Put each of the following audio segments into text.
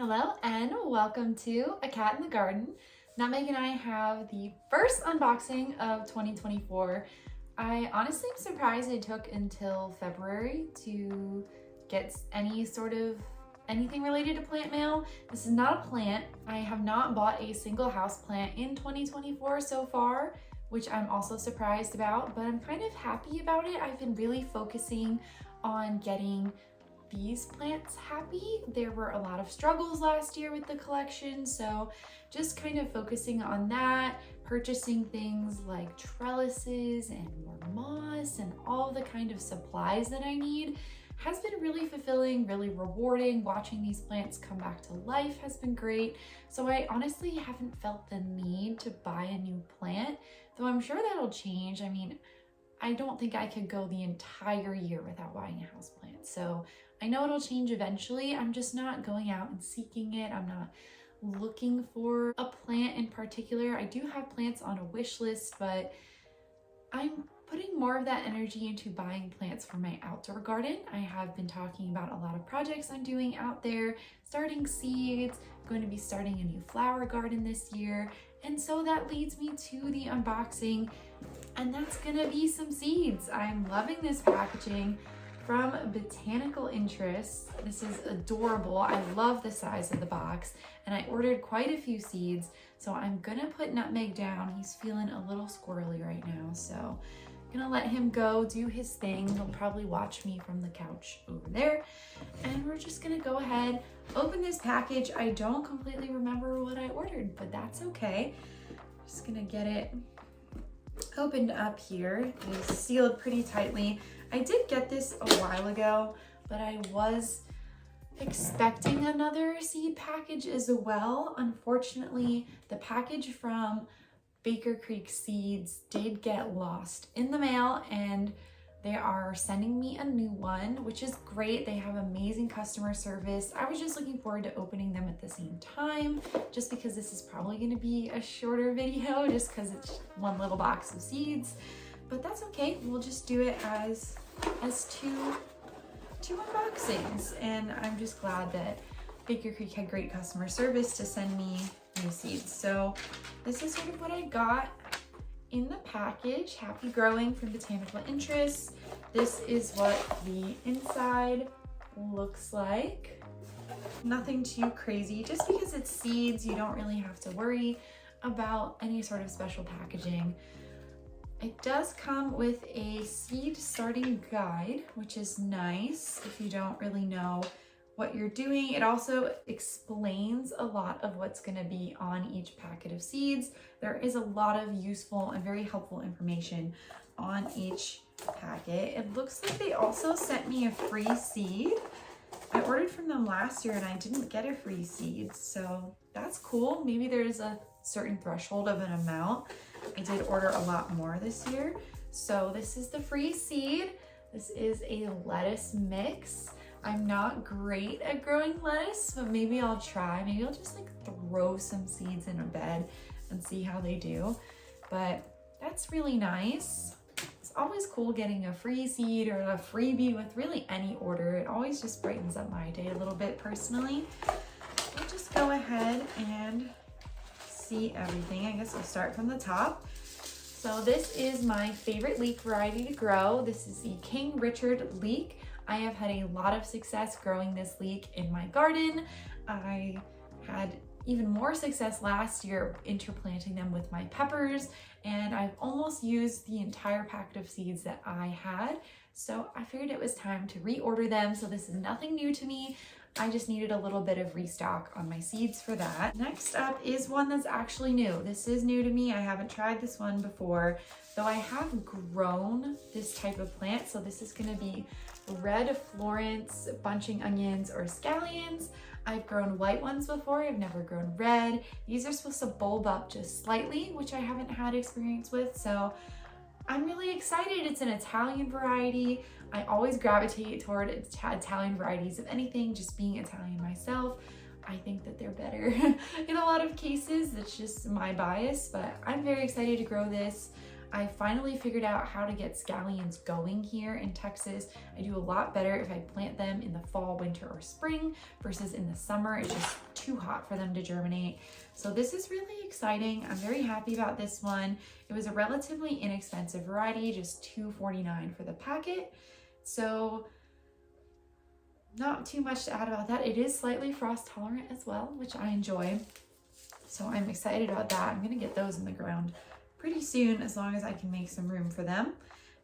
Hello and welcome to A Cat in the Garden. Nutmeg and I have the first unboxing of 2024. I honestly am surprised it took until February to get anything related to plant mail. This is not a plant. I have not bought a single house plant in 2024 so far, which I'm also surprised about, but I'm kind of happy about it. I've been really focusing on getting these plants happy. There were a lot of struggles last year with the collection, so just kind of focusing on that, purchasing things like trellises and more moss and all the kind of supplies that I need has been really fulfilling, really rewarding. Watching these plants come back to life has been great. So I honestly haven't felt the need to buy a new plant, though I'm sure that'll change. I mean, I don't think I could go the entire year without buying a houseplant. So I know it'll change eventually. I'm just not going out and seeking it. I'm not looking for a plant in particular. I do have plants on a wish list, but I'm putting more of that energy into buying plants for my outdoor garden. I have been talking about a lot of projects I'm doing out there, starting seeds, going to be starting a new flower garden this year. And so that leads me to the unboxing, and that's gonna be some seeds. I'm loving this packaging from Botanical Interests. This is adorable. I love the size of the box, and I ordered quite a few seeds, so I'm gonna put Nutmeg down. He's feeling a little squirrely right now, so I'm gonna let him go do his thing. He'll probably watch me from the couch over there, and we're just gonna go ahead, open this package. I don't completely remember what I ordered, but that's okay. Just gonna get it opened up here. It is sealed pretty tightly. I did get this a while ago, but I was expecting another seed package as well. Unfortunately, the package from Baker Creek Seeds did get lost in the mail, and they are sending me a new one, which is great. They have amazing customer service. I was just looking forward to opening them at the same time, just because this is probably gonna be a shorter video, just because it's one little box of seeds, but that's okay. We'll just do it as two unboxings, and I'm just glad that Baker Creek had great customer service to send me new seeds. So this is sort of what I got in the package. Happy Growing from Botanical Interests. This is what the inside looks like. Nothing too crazy. Just because it's seeds, you don't really have to worry about any sort of special packaging. It does come with a seed starting guide, which is nice if you don't really know what you're doing. It also explains a lot of what's going to be on each packet of seeds. There is a lot of useful and very helpful information on each packet. It looks like they also sent me a free seed. I ordered from them last year and I didn't get a free seed, so that's cool. Maybe there's a certain threshold of an amount. I did order a lot more this year. So this is the free seed. This is a lettuce mix. I'm not great at growing lettuce, but maybe I'll try. Maybe I'll just like throw some seeds in a bed and see how they do. But that's really nice. It's always cool getting a free seed or a freebie with really any order. It always just brightens up my day a little bit personally. We'll just go ahead and see everything. I guess we'll start from the top. So this is my favorite leek variety to grow. This is the King Richard leek. I have had a lot of success growing this leek in my garden. I had even more success last year interplanting them with my peppers, and I've almost used the entire packet of seeds that I had. So I figured it was time to reorder them. So this is nothing new to me. I just needed a little bit of restock on my seeds for that. Next up is one that's actually new. This is new to me. I haven't tried this one before, though I have grown this type of plant. So this is gonna be red Florence bunching onions or scallions. I've grown white ones before. I've never grown red. These are supposed to bulb up just slightly, which I haven't had experience with. So I'm really excited. It's an Italian variety. I always gravitate toward Italian varieties of anything, just being Italian myself. I think that they're better in a lot of cases. It's just my bias, but I'm very excited to grow this. I finally figured out how to get scallions going here in Texas. I do a lot better if I plant them in the fall, winter, or spring versus in the summer. It's just too hot for them to germinate. So this is really exciting. I'm very happy about this one. It was a relatively inexpensive variety, just $2.49 for the packet. So not too much to add about that. It is slightly frost tolerant as well, which I enjoy. So I'm excited about that. I'm gonna get those in the ground pretty soon, as long as I can make some room for them.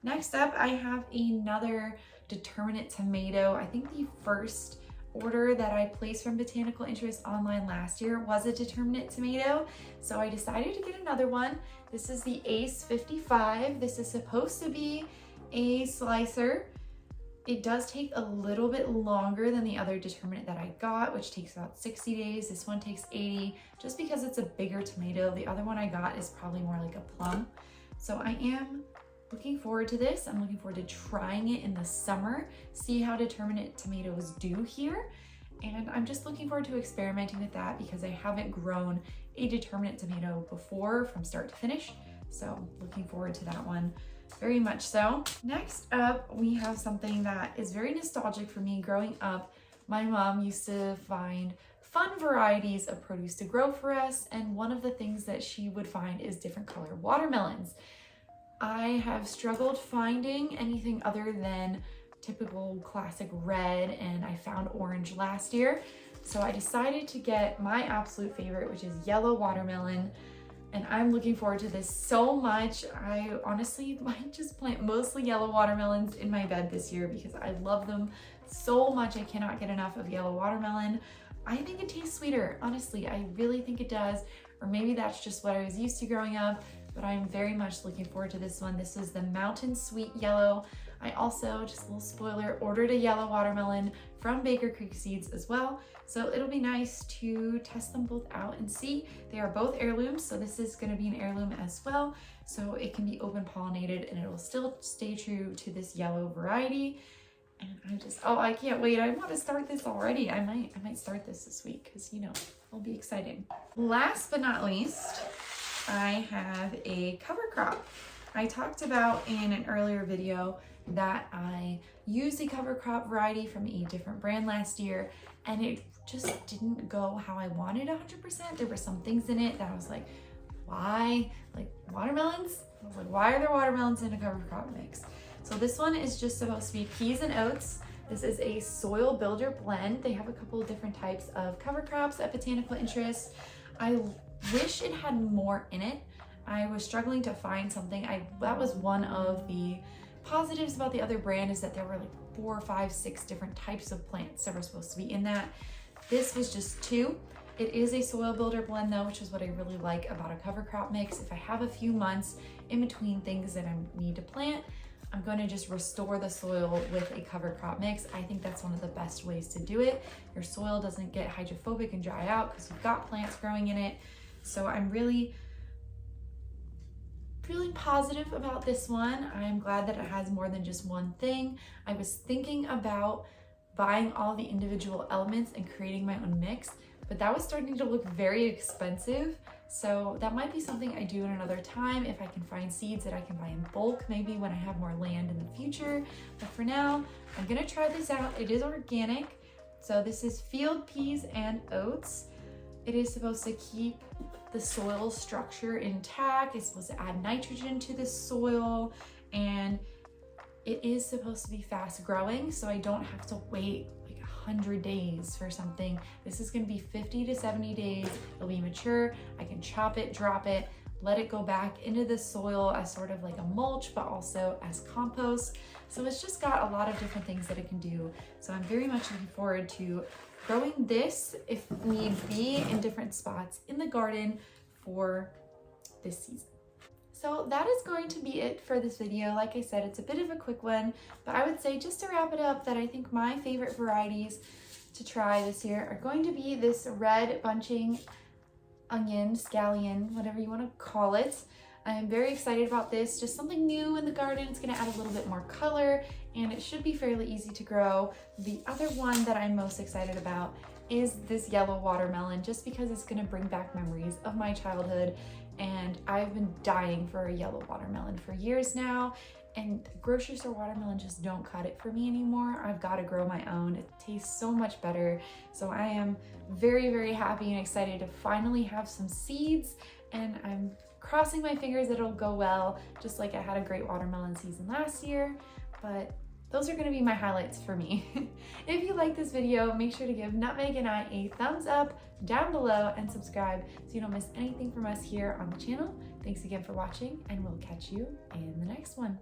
Next up, I have another determinate tomato. I think the first order that I placed from Botanical Interest online last year was a determinate tomato. So I decided to get another one. This is the Ace 55. This is supposed to be a slicer. It does take a little bit longer than the other determinate that I got, which takes about 60 days. This one takes 80, just because it's a bigger tomato. The other one I got is probably more like a plum. So I am looking forward to this. I'm looking forward to trying it in the summer, see how determinate tomatoes do here. And I'm just looking forward to experimenting with that because I haven't grown a determinate tomato before from start to finish. So looking forward to that one. Very much so. Next up, we have something that is very nostalgic for me. Growing up, my mom used to find fun varieties of produce to grow for us, and one of the things that she would find is different colored watermelons. I have struggled finding anything other than typical classic red, and I found orange last year. So I decided to get my absolute favorite, which is yellow watermelon. And I'm looking forward to this so much. I honestly might just plant mostly yellow watermelons in my bed this year because I love them so much. I cannot get enough of yellow watermelon. I think it tastes sweeter. Honestly, I really think it does. Or maybe that's just what I was used to growing up, but I'm very much looking forward to this one. This is the Mountain Sweet Yellow. I also, just a little spoiler, ordered a yellow watermelon from Baker Creek Seeds as well. So it'll be nice to test them both out and see. They are both heirlooms, so this is gonna be an heirloom as well. So it can be open pollinated and it will still stay true to this yellow variety. And I can't wait. I want to start this already. I might start this week because, you know, it'll be exciting. Last but not least, I have a cover crop. I talked about in an earlier video that I used a cover crop variety from a different brand last year, and it just didn't go how I wanted 100%. There were some things in it that I was like, why? Like watermelons? I was like, why are there watermelons in a cover crop mix? So this one is just supposed to be peas and oats. This is a soil builder blend. They have a couple of different types of cover crops at Botanical Interest. I wish it had more in it. I was struggling to find something. That was one of the positives about the other brand, is that there were like 4, 5, 6 different types of plants that were supposed to be in that. This was just 2. It is a soil builder blend though, which is what I really like about a cover crop mix. If I have a few months in between things that I need to plant, I'm going to just restore the soil with a cover crop mix. I think that's one of the best ways to do it. Your soil doesn't get hydrophobic and dry out because you've got plants growing in it. So I'm really feeling positive about this one. I'm glad that it has more than just one thing. I was thinking about buying all the individual elements and creating my own mix, but that was starting to look very expensive. So that might be something I do in another time if I can find seeds that I can buy in bulk, maybe when I have more land in the future. But for now, I'm gonna try this out. It is organic. So this is field peas and oats. It is supposed to keep the soil structure intact. It's supposed to add nitrogen to the soil, and it is supposed to be fast growing, so I don't have to wait like 100 days for something. This is gonna be 50 to 70 days. It'll be mature. I can chop it, drop it, let it go back into the soil as sort of like a mulch, but also as compost. So it's just got a lot of different things that it can do. So I'm very much looking forward to growing this, if need be, in different spots in the garden for this season. So that is going to be it for this video. Like I said, it's a bit of a quick one, but I would say, just to wrap it up, that I think my favorite varieties to try this year are going to be this red bunching onion, scallion, whatever you want to call it. I'm very excited about this. Just something new in the garden. It's going to add a little bit more color, and it should be fairly easy to grow. The other one that I'm most excited about is this yellow watermelon, just because it's going to bring back memories of my childhood, and I've been dying for a yellow watermelon for years now, and grocery store watermelon just don't cut it for me anymore. I've got to grow my own. It tastes so much better. So I am very, very happy and excited to finally have some seeds, and I'm crossing my fingers that it'll go well, just like I had a great watermelon season last year. But those are gonna be my highlights for me. If you like this video, make sure to give Nutmeg and I a thumbs up down below and subscribe so you don't miss anything from us here on the channel. Thanks again for watching, and we'll catch you in the next one.